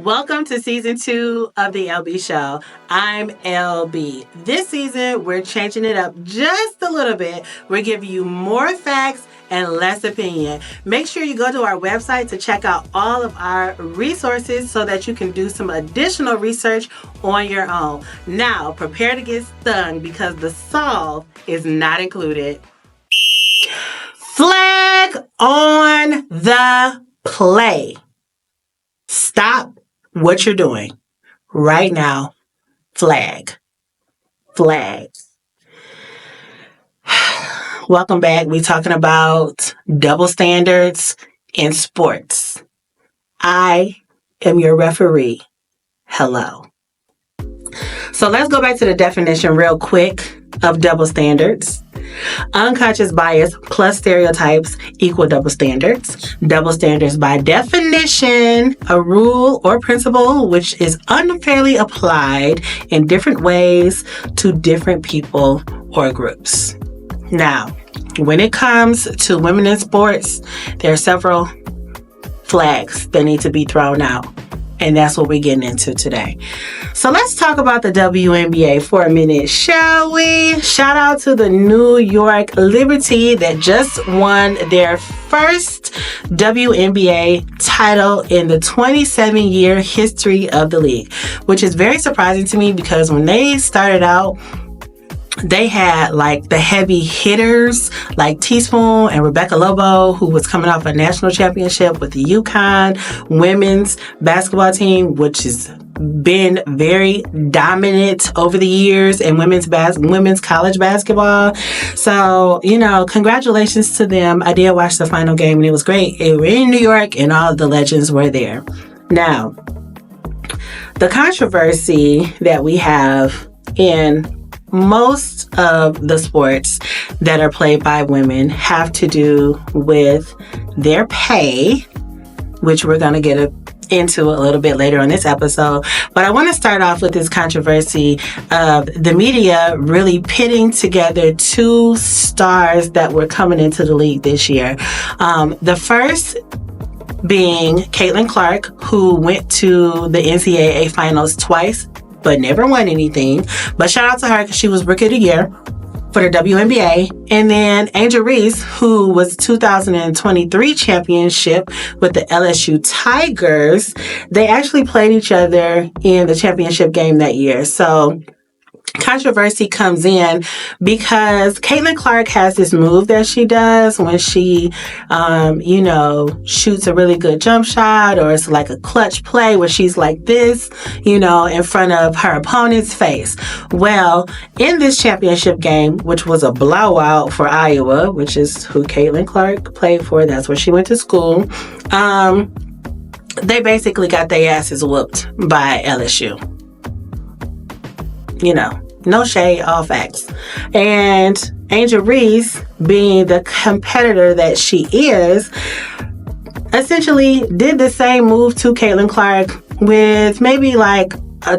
Welcome to season 2 of the Elle Bee Show. I'm Elle Bee. This season, we're changing it up just a little bit. We're giving you more facts and less opinion. Make sure you go to our website to check out all of our resources so that you can do some additional research on your own. Now, prepare to get stung because the solve is not included. Flag on the play. Stop what you're doing right now. Flag. Welcome back. We're talking about double standards in sports. I am your referee. Hello. So let's go back to the definition real quick of double standards. Unconscious bias plus stereotypes equal double standards. Double standards by definition, a rule or principle which is unfairly applied in different ways to different people or groups. Now, when it comes to women in sports, there are several flags that need to be thrown out. And that's what we're getting into today. So let's talk about the WNBA for a minute, shall we? Shout out to the New York Liberty that just won their first WNBA title in the 27-year history of the league, which is very surprising to me because when they started out, they had like the heavy hitters like Teaspoon and Rebecca Lobo, who was coming off a national championship with the UConn women's basketball team, which has been very dominant over the years in women's college basketball. So, congratulations to them. I did watch the final game and it was great. It was in New York and all of the legends were there. Now, the controversy that we have in most of the sports that are played by women have to do with their pay, which we're going to get into a little bit later on this episode. But I want to start off with this controversy of the media really pitting together two stars that were coming into the league this year. The first being Caitlin Clark, who went to the NCAA finals twice, but never won anything. But shout out to her because she was Rookie of the Year for the WNBA. And then Angel Reese, who was 2023 championship with the LSU Tigers. They actually played each other in the championship game that year. So controversy comes in because Caitlin Clark has this move that she does when she, shoots a really good jump shot, or it's like a clutch play where she's like this, in front of her opponent's face. Well, in this championship game, which was a blowout for Iowa, which is who Caitlin Clark played for, that's where she went to school, they basically got their asses whooped by LSU. No shade, all facts. And Angel Reese, being the competitor that she is, essentially did the same move to Caitlin Clark with maybe like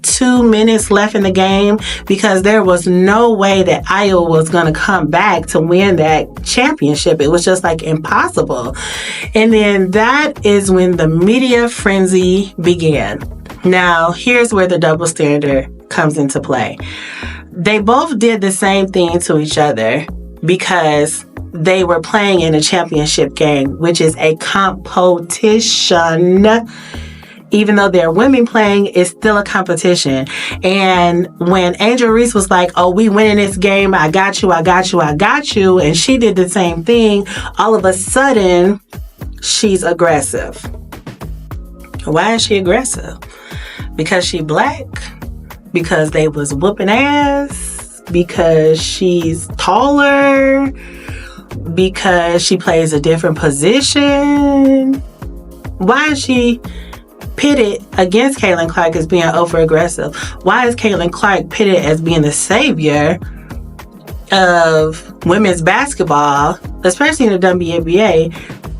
2 minutes left in the game because there was no way that Iowa was going to come back to win that championship. It was just like impossible. And then that is when the media frenzy began. Now, here's where the double standard comes into play. They both did the same thing to each other because they were playing in a championship game, which is a competition. Even though they're women playing, it's still a competition. And when Angel Reese was like, oh, we winning this game, I got you, and she did the same thing, all of a sudden, she's aggressive. Why is she aggressive? Because she black? Because they was whooping ass? Because she's taller? Because she plays a different position? Why is she pitted against Caitlin Clark as being over-aggressive? Why is Caitlin Clark pitted as being the savior of women's basketball, especially in the WNBA,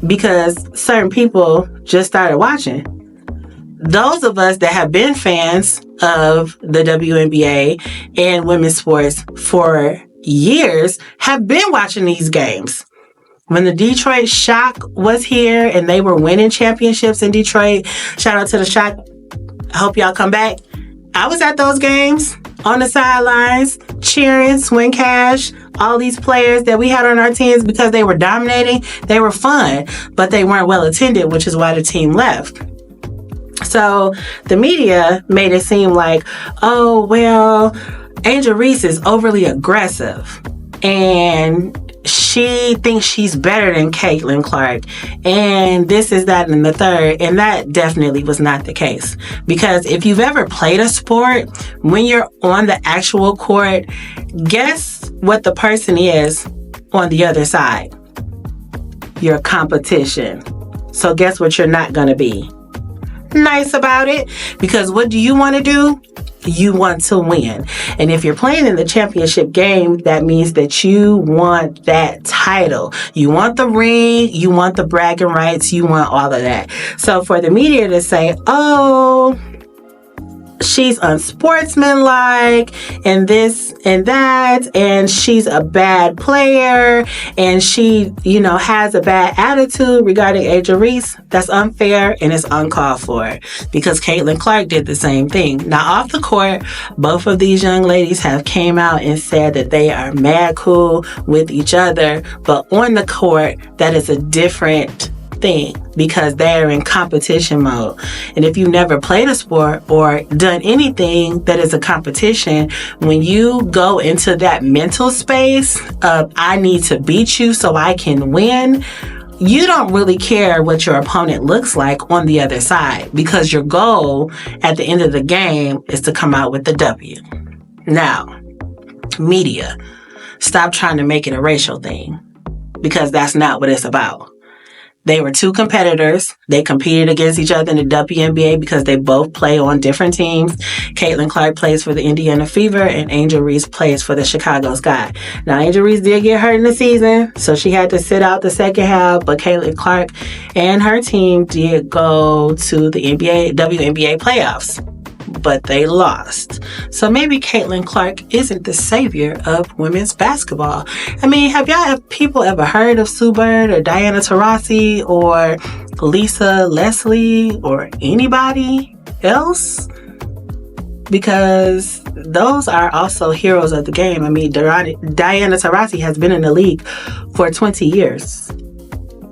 because certain people just started watching? Those of us that have been fans of the WNBA and women's sports for years have been watching these games. When the Detroit Shock was here and they were winning championships in Detroit, shout out to the Shock I hope y'all come back. I was at those games on the sidelines, cheering, Swin Cash, all these players that we had on our teams because they were dominating. They were fun, but they weren't well attended, which is why the team left. So the media made it seem like, oh, well, Angel Reese is overly aggressive and she thinks she's better than Caitlin Clark, and this is that and the third. And that definitely was not the case. Because if you've ever played a sport, when you're on the actual court, guess what the person is on the other side? Your competition. So guess what you're not going to be? Nice about it. Because what do you want to do? You want to win. And if you're playing in the championship game, that means that you want that title. You want the ring, you want the bragging rights, you want all of that. So for the media to say, oh, she's unsportsmanlike and this and that, and she's a bad player, and she, has a bad attitude regarding Angel Reese, that's unfair and it's uncalled for, because Caitlin Clark did the same thing. Now, off the court, both of these young ladies have came out and said that they are mad cool with each other, but on the court, that is a different thing because they're in competition mode. And if you've never played a sport or done anything that is a competition, when you go into that mental space of I need to beat you so I can win, you don't really care what your opponent looks like on the other side, because your goal at the end of the game is to come out with the W. Now, media, stop trying to make it a racial thing, because that's not what it's about. They were two competitors. They competed against each other in the WNBA because they both play on different teams. Caitlin Clark plays for the Indiana Fever and Angel Reese plays for the Chicago Sky. Now, Angel Reese did get hurt in the season, so she had to sit out the second half, but Caitlin Clark and her team did go to the WNBA playoffs, but they lost. So maybe Caitlin Clark isn't the savior of women's basketball. I mean, have people ever heard of Sue Bird or Diana Taurasi or Lisa Leslie or anybody else? Because those are also heroes of the game. I mean, Diana Taurasi has been in the league for 20 years.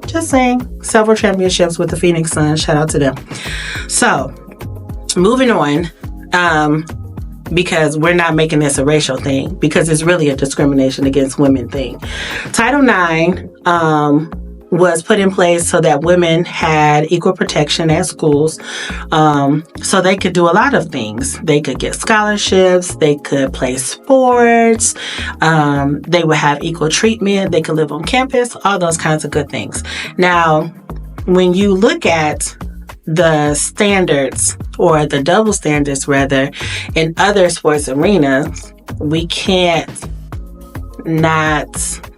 Just saying. Several championships with the Phoenix Suns. Shout out to them. So, moving on, because we're not making this a racial thing, because it's really a discrimination against women thing. Title IX was put in place so that women had equal protection at schools, so they could do a lot of things. They could get scholarships, they could play sports, they would have equal treatment, they could live on campus, all those kinds of good things. Now, when you look at the standards, or the double standards rather, in other sports arenas, we can't not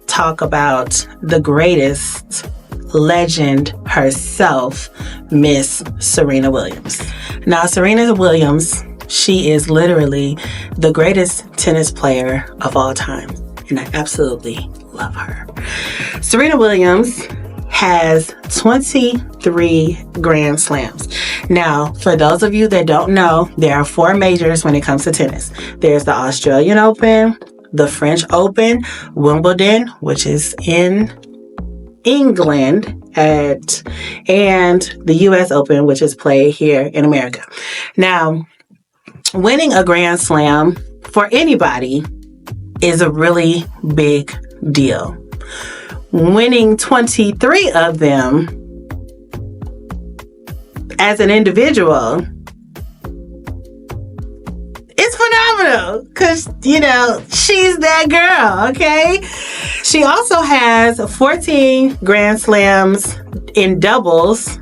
talk about the greatest legend herself, Miss Serena Williams. Now, Serena Williams, she is literally the greatest tennis player of all time, and I absolutely love her. Serena Williams has 23 Grand Slams. Now, for those of you that don't know, there are 4 majors when it comes to tennis. There's the Australian Open, the French Open, Wimbledon, which is in England, and the US Open, which is played here in America. Now, winning a Grand Slam for anybody is a really big deal. Winning 23 of them as an individual is phenomenal, because, she's that girl, okay? She also has 14 Grand Slams in doubles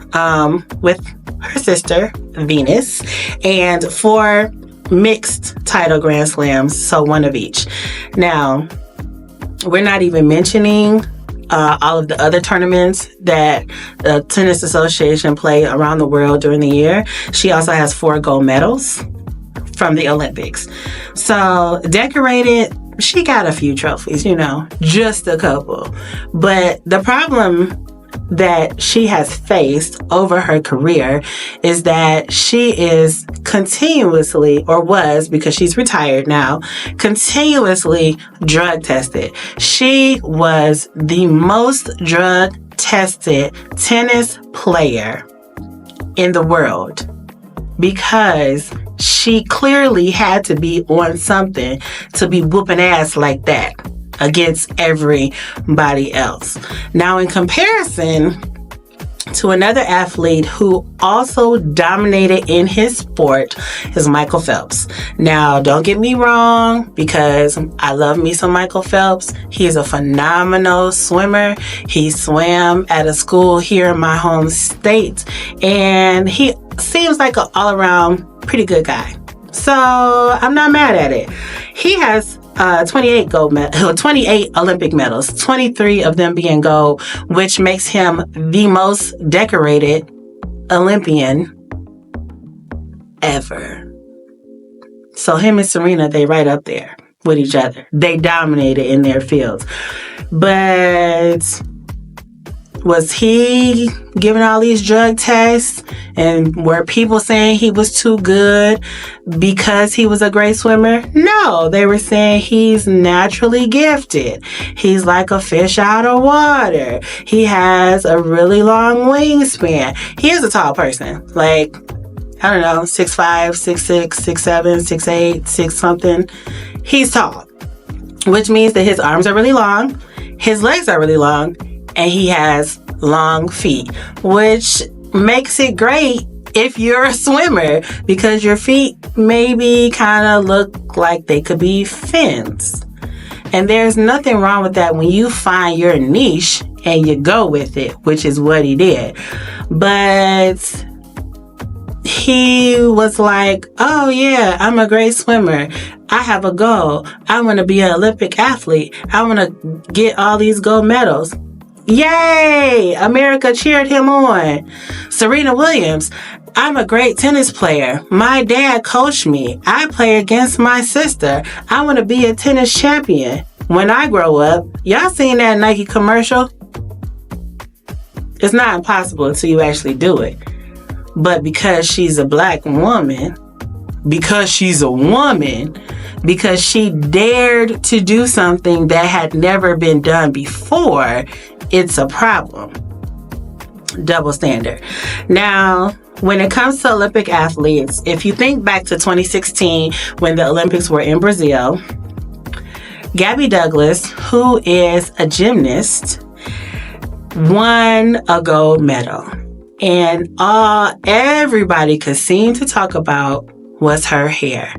with her sister, Venus, and 4 mixed title Grand Slams, so 1 of each. Now, we're not even mentioning all of the other tournaments that the Tennis Association play around the world during the year. She also has 4 gold medals from the Olympics. So, decorated, she got a few trophies, just a couple. But the problem that she has faced over her career is that she is continuously, or was because she's retired now, continuously drug tested. She was the most drug tested tennis player in the world because she clearly had to be on something to be whooping ass like that against everybody else. Now, in comparison to another athlete who also dominated in his sport is Michael Phelps. Now, don't get me wrong, because I love me some Michael Phelps. He is a phenomenal swimmer. He swam at a school here in my home state, and he seems like an all-around pretty good guy. So I'm not mad at it. He has 28 Olympic medals, 23 of them being gold, which makes him the most decorated Olympian ever. So him and Serena, they right up there with each other. They dominated in their fields. But was he giving all these drug tests, and were people saying he was too good because he was a great swimmer? No, they were saying he's naturally gifted. He's like a fish out of water. He has a really long wingspan. He is a tall person. Like, I don't know, 6'5", 6'6", 6'7", 6'8", 6 something. He's tall, which means that his arms are really long, his legs are really long, and he has long feet, which makes it great if you're a swimmer because your feet maybe kind of look like they could be fins. And there's nothing wrong with that when you find your niche and you go with it, which is what he did. But he was like, oh yeah, I'm a great swimmer. I have a goal. I want to be an Olympic athlete. I want to get all these gold medals. Yay! America cheered him on. Serena Williams, I'm a great tennis player. My dad coached me. I play against my sister. I want to be a tennis champion when I grow up. Y'all seen that Nike commercial? It's not impossible until you actually do it. But because she's a black woman, because she's a woman, because she dared to do something that had never been done before, it's a problem. Double standard. Now, when it comes to Olympic athletes, if you think back to 2016 when the Olympics were in Brazil, Gabby Douglas, who is a gymnast, won a gold medal. And all everybody could seem to talk about was her hair.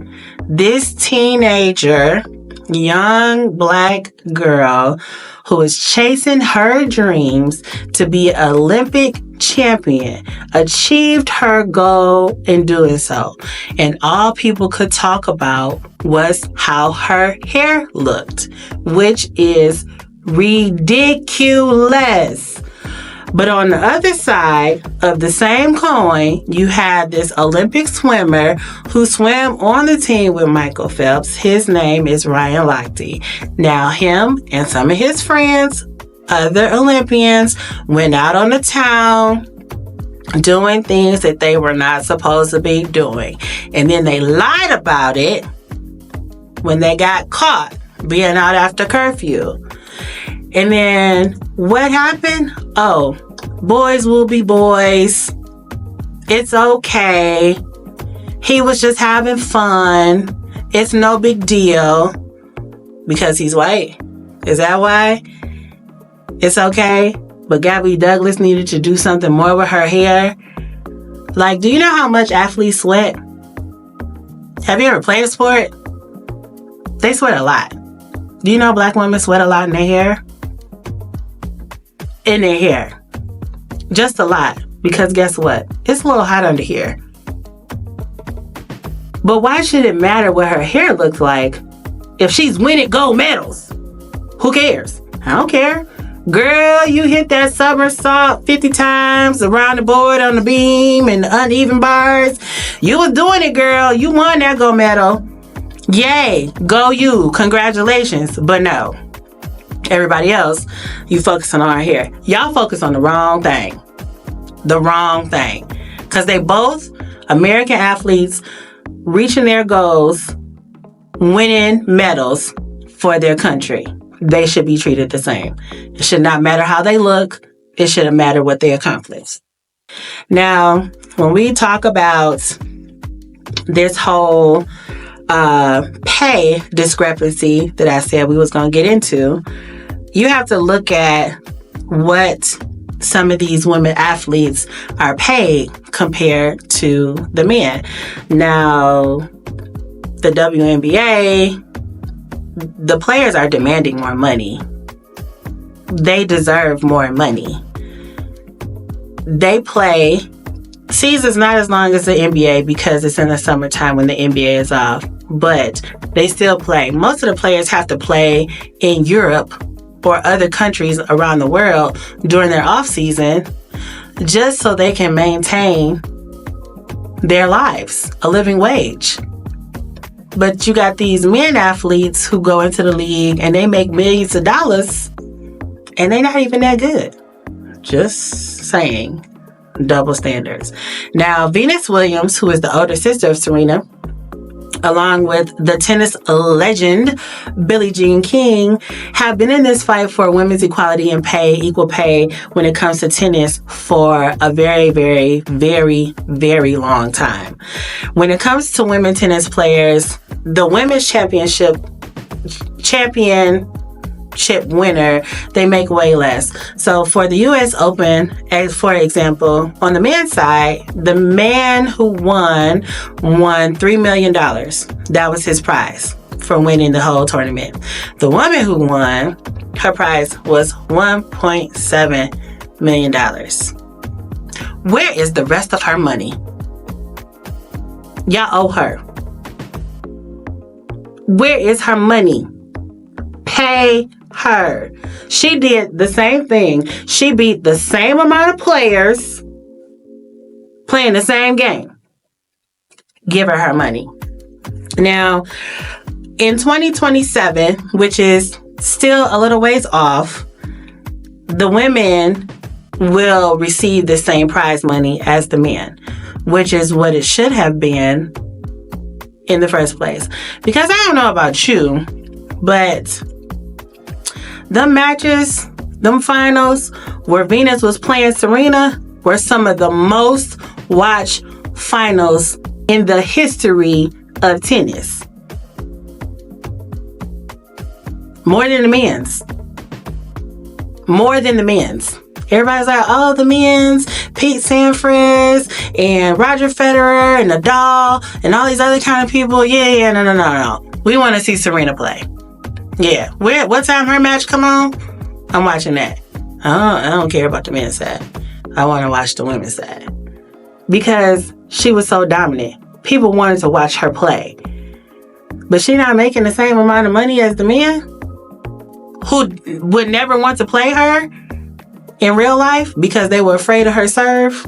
This teenager, young black girl who is chasing her dreams to be an Olympic champion, achieved her goal in doing so. And all people could talk about was how her hair looked, which is ridiculous. But on the other side of the same coin, you had this Olympic swimmer who swam on the team with Michael Phelps. His name is Ryan Lochte. Now, him and some of his friends, other Olympians, went out on the town doing things that they were not supposed to be doing. And then they lied about it when they got caught being out after curfew. And then what happened? Oh, boys will be boys. It's okay. He was just having fun. It's no big deal. Because he's white. Is that why? It's okay. But Gabby Douglas needed to do something more with her hair. Like, do you know how much athletes sweat? Have you ever played a sport? They sweat a lot. Do you know black women sweat a lot in their hair? In their hair. Just a lot. Because guess what? It's a little hot under here. But why should it matter what her hair looks like if she's winning gold medals? Who cares? I don't care. Girl, you hit that somersault 50 times around the board on the beam and the uneven bars. You was doing it, girl. You won that gold medal. Yay. Go you. Congratulations. But no. Everybody else, you focusing on here. Y'all focus on the wrong thing. The wrong thing. Because they both American athletes reaching their goals, winning medals for their country. They should be treated the same. It should not matter how they look. It shouldn't matter what they accomplish. Now, when we talk about this whole pay discrepancy that I said we was going to get into, you have to look at what some of these women athletes are paid compared to the men. Now, the WNBA, the players are demanding more money. They deserve more money. They play seasons not as long as the NBA because it's in the summertime when the NBA is off, but they still play. Most of the players have to play in Europe or other countries around the world during their off season just so they can maintain their lives, a living wage. But you got these men athletes who go into the league and they make millions of dollars and they're not even that good. Just saying. Double standards. Now, Venus Williams, who is the older sister of Serena, along with the tennis legend Billie Jean King, have been in this fight for women's equality and pay, equal pay when it comes to tennis for a very, very, very, very long time. When it comes to women tennis players, the women's championship winner, they make way less. So for the US Open, as for example, on the men's side, the man who won $3 million. That was his prize for winning the whole tournament. The woman who won, her prize was $1.7 million. Where is the rest of her money? Y'all owe her. Where is her money? Pay her. She did the same thing. She beat the same amount of players playing the same game. Give her her money. Now, in 2027, which is still a little ways off, the women will receive the same prize money as the men, which is what it should have been in the first place. Because I don't know about you, but them matches, them finals where Venus was playing Serena were some of the most watched finals in the history of tennis. More than the men's. More than the men's. Everybody's like, oh, the men's, Pete Sampras and Roger Federer and Nadal and all these other kind of people. Yeah, no. We want to see Serena play. Yeah. What time her match come on? I'm watching that. I don't care about the men's side. I want to watch the women's side. Because she was so dominant. People wanted to watch her play. But she not making the same amount of money as the men who would never want to play her in real life because they were afraid of her serve.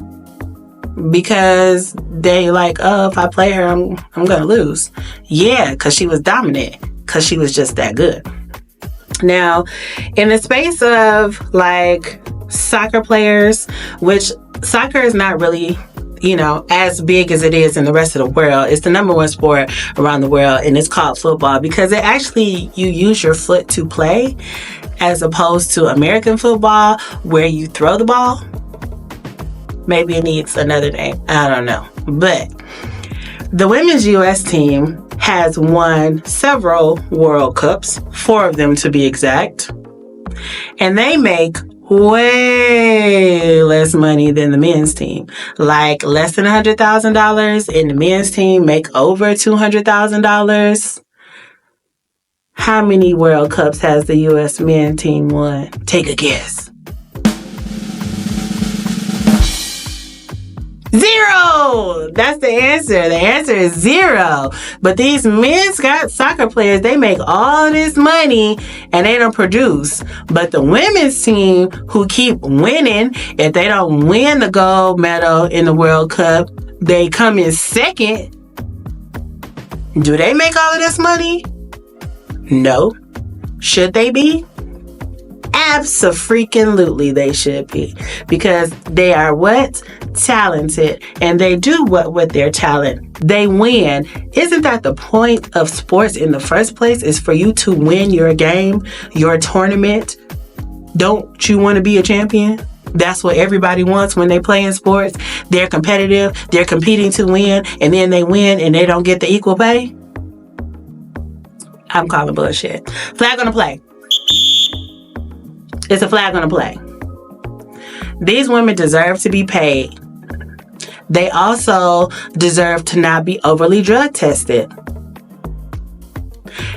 Because they like, oh, if I play her, I'm going to lose. Yeah, because she was dominant. Because she was just that good. Now, in the space of like soccer players, which soccer is not really, as big as it is in the rest of the world. It's the number one sport around the world, and it's called football because it actually, you use your foot to play as opposed to American football where you throw the ball. Maybe it needs another name. I don't know. But the women's U.S. team has won several World Cups, 4 of them to be exact. And they make way less money than the men's team. Like less than $100,000, and the men's team make over $200,000. How many World Cups has the U.S. men's team won? Take a guess. 0! That's the answer. The answer is 0. But these men's soccer players, they make all this money and they don't produce. But the women's team who keep winning, if they don't win the gold medal in the World Cup, they come in second. Do they make all of this money? No. Should they be? Abso-freaking-lutely they should be. Because they are what? Talented. And they do what with their talent? They win. Isn't that the point of sports in the first place? Is for you to win your game, your tournament. Don't you want to be a champion? That's what everybody wants when they play in sports. They're competitive. They're competing to win. And then they win and they don't get the equal pay. I'm calling bullshit. Flag on the play. It's a flag on the play. These women deserve to be paid. They also deserve to not be overly drug tested.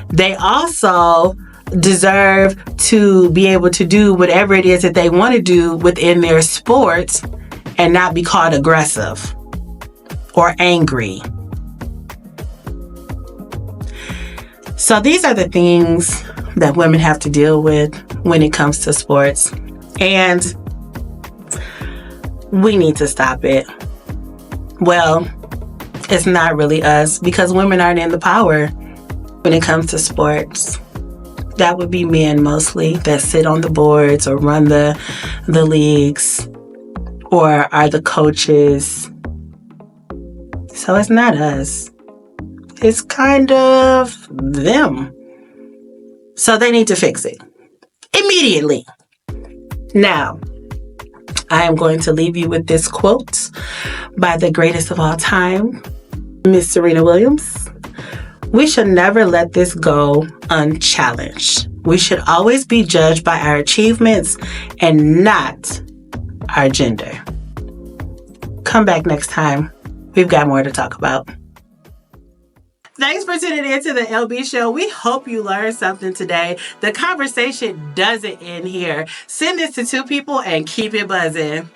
They also deserve to be able to do whatever it is that they want to do within their sports and not be called aggressive or angry. So these are the things that women have to deal with when it comes to sports. And we need to stop it. Well, it's not really us because women aren't in the power when it comes to sports. That would be men mostly that sit on the boards or run the leagues or are the coaches. So it's not us. It's kind of them. So they need to fix it immediately. Now, I am going to leave you with this quote by the greatest of all time, Miss Serena Williams. We should never let this go unchallenged. We should always be judged by our achievements and not our gender. Come back next time. We've got more to talk about. Thanks for tuning in to the Elle Bee Show. We hope you learned something today. The conversation doesn't end here. Send this to 2 people and keep it buzzing.